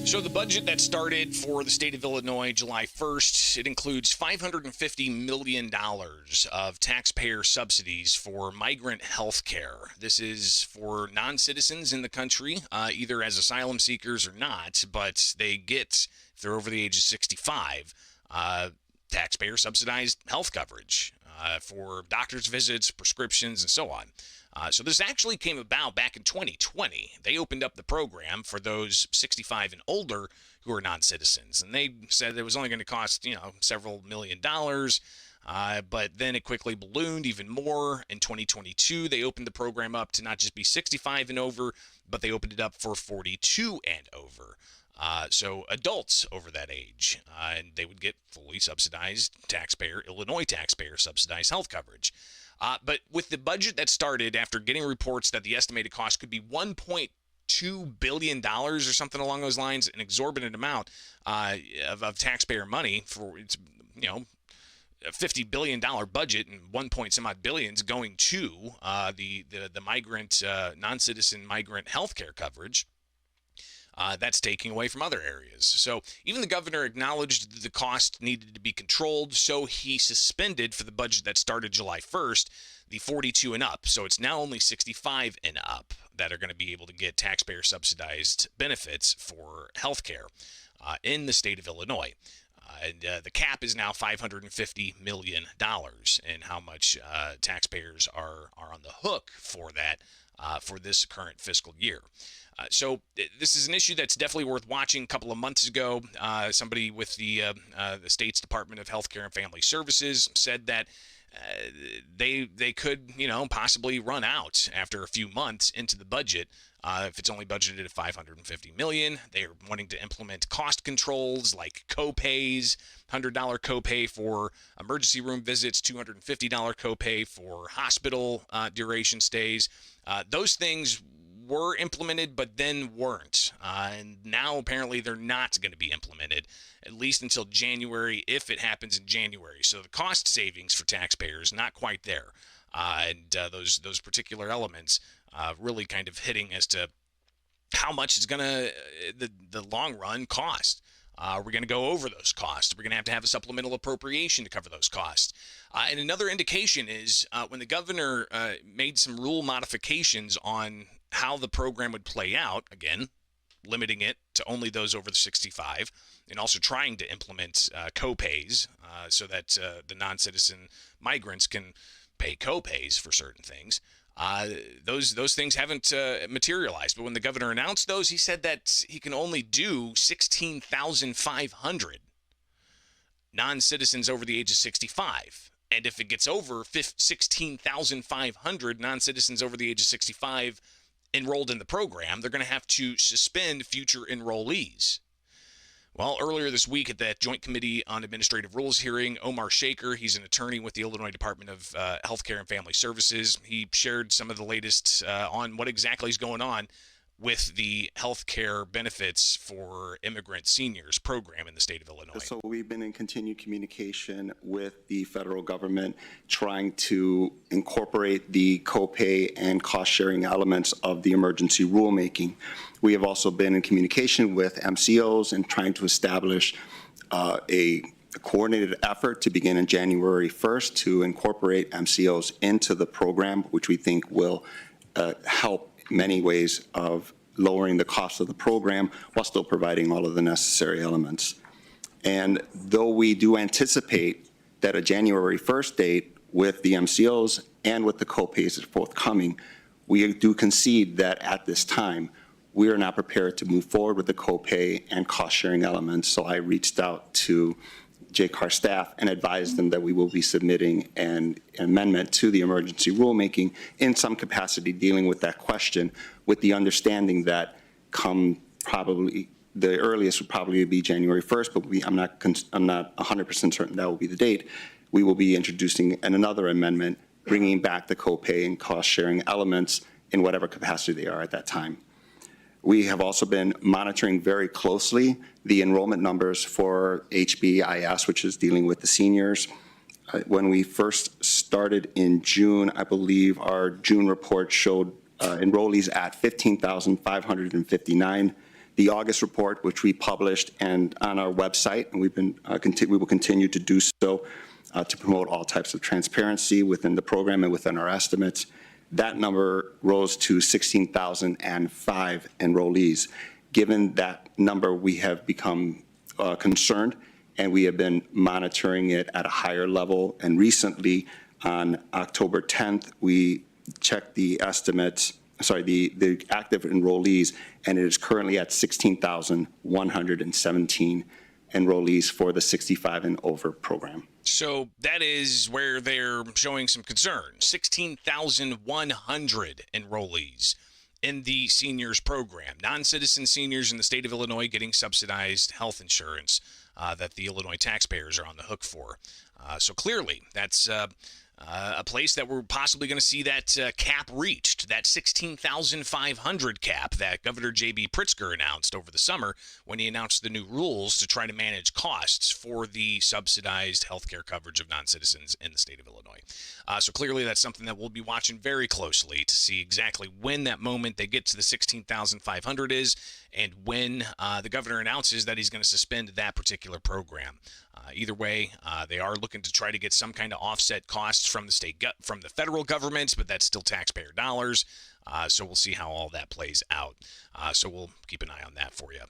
So the budget that started for the state of Illinois July 1st, it includes $550 million of taxpayer subsidies for migrant health care. This is for non-citizens in the country, either as asylum seekers or not, but they get, if they're over the age of 65, taxpayer subsidized health coverage for doctor's visits, prescriptions, and so on. So this actually came about back in 2020. They opened up the program for those 65 and older who are non-citizens, and they said it was only going to cost, several $1,000,000. But then it quickly ballooned even more. In 2022, they opened the program up to not just be 65 and over, but they opened it up for 42 and over. So adults over that age, and they would get fully subsidized Illinois taxpayer subsidized health coverage. But with the budget that started after getting reports that the estimated cost could be $1.2 billion or something along those lines, an exorbitant amount of taxpayer money for it's a $50 billion budget and 1 point some odd billions going to the migrant non-citizen migrant health care coverage. That's taking away from other areas. So even the governor acknowledged that the cost needed to be controlled, so he suspended for the budget that started July 1st the 42 and up. So it's now only 65 and up that are going to be able to get taxpayer subsidized benefits for health care in the state of Illinois. And the cap is now $550 million and how much taxpayers are on the hook for that for this current fiscal year. So this is an issue that's definitely worth watching. A couple of months ago, somebody with the state's Department of Healthcare and Family Services said that they could, possibly run out after a few months into the budget. If it's only budgeted at $550 million, they are wanting to implement cost controls like co-pays, $100 copay for emergency room visits, $250 copay for hospital duration stays. Those things were implemented, but then weren't. And now apparently they're not going to be implemented, at least until January, if it happens in January. So the cost savings for taxpayers, not quite there. And those particular elements really kind of hitting as to how much it's going to, the long run cost. We're going to go over those costs. We're going to have a supplemental appropriation to cover those costs. And another indication is when the governor made some rule modifications on how the program would play out, again, limiting it to only those over the 65, and also trying to implement co-pays so that the non-citizen migrants can pay co-pays for certain things. Those things haven't materialized. But when the governor announced those, he said that he can only do 16,500 non-citizens over the age of 65. And if it gets over 16,500 non-citizens over the age of 65 enrolled in the program, they're going to have to suspend future enrollees. Well, earlier this week at that Joint Committee on Administrative Rules hearing, Omar Shaker, he's an attorney with the Illinois Department of Healthcare and Family Services. He shared some of the latest on what exactly is going on with the health care benefits for immigrant seniors program in the state of Illinois. So we've been in continued communication with the federal government trying to incorporate the copay and cost-sharing elements of the emergency rulemaking. We have also been in communication with MCOs and trying to establish a coordinated effort to begin on January 1st to incorporate MCOs into the program, which we think will help many ways of lowering the cost of the program while still providing all of the necessary elements. And though we do anticipate that a January 1st date with the MCOs and with the co-pays is forthcoming, we do concede that at this time, we are not prepared to move forward with the co-pay and cost-sharing elements. So I reached out to JCAR staff and advised them that we will be submitting an amendment to the emergency rulemaking in some capacity dealing with that question, with the understanding that probably the earliest would probably be January 1st, but I'm not 100% certain that will be the date. We will be introducing another amendment, bringing back the copay and cost-sharing elements in whatever capacity they are at that time. We have also been monitoring very closely the enrollment numbers for HBIS, which is dealing with the seniors. When we first started in June, I believe our June report showed enrollees at 15,559. The August report, which we published and on our website, and we will continue to do so to promote all types of transparency within the program and within our estimates. That number rose to 16,005 enrollees. Given that number, we have become concerned, and we have been monitoring it at a higher level. And recently, on October 10th, we checked the estimates, the active enrollees, and it is currently at 16,117 enrollees for the 65 and over program. So that is where they're showing some concern. 16,100 enrollees in the seniors program, non-citizen seniors in the state of Illinois getting subsidized health insurance that the Illinois taxpayers are on the hook for. So clearly, that's a place that we're possibly going to see that cap reached, that 16,500 cap that Governor J.B. Pritzker announced over the summer when he announced the new rules to try to manage costs for the subsidized healthcare coverage of non-citizens in the state of Illinois. So clearly that's something that we'll be watching very closely to see exactly when that moment they get to the 16,500 is and when the governor announces that he's going to suspend that particular program. Either way, they are looking to try to get some kind of offset costs from the from the federal government, but that's still taxpayer dollars. So we'll see how all that plays out. So we'll keep an eye on that for you.